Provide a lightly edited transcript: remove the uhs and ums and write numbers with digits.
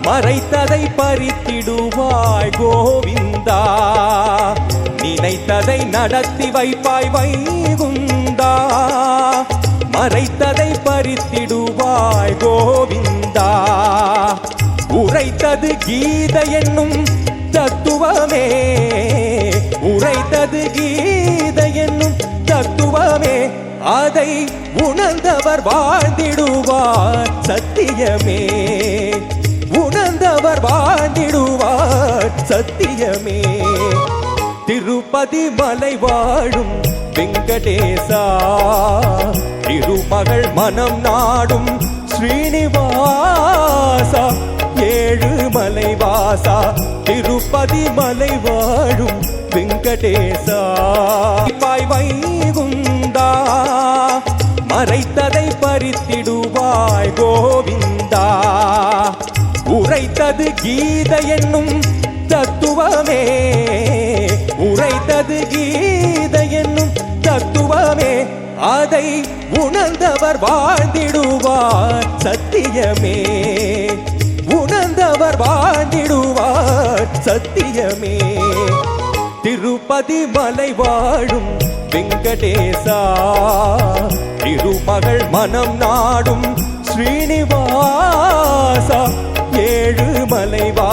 மறைத்ததை பறித்திடுவாய் கோவிந்தா, நினைத்ததை நடத்தி வைப்பாய் வைகுந்தா. மறைத்ததை பறித்திடுவாய் கோவிந்தா, உரைத்தது கீதை என்னும் தத்துவமே, உரைத்தது கீதை என்னும் தத்துவமே, அதை உணர்ந்தவர் வாழ்ந்திடுவார் சத்தியமே, உணர்ந்தவர் வாழ்ந்திடுவார் சத்தியமே. திருப்பதி மலை வாழும் வெங்கடேசா, திருமகள் மனம் நாடும் ஸ்ரீனிவாசா, ஏழுமலை வாசா, திருப்பதி மலை வாழும் வெங்கடேசா, பாய் வைகுந்தா, மறைத்ததை பறித்திடுவாய் கோவிந்தா, உரைத்தது கீதை என்னும் தத்துவமே, உரைத்தது கீதை என்னும் தத்துவமே, அதை உணர்ந்தவர் வாழ்ந்திடுவார் சத்தியமே, உணர்ந்தவர் வாழ்ந்திடுவார் சத்தியமே. திருப்பதி மலை வாழும் வெங்கடேசா, திருமகள் மனம் நாடும் ஸ்ரீனிவாசா, ஏழுமலை வா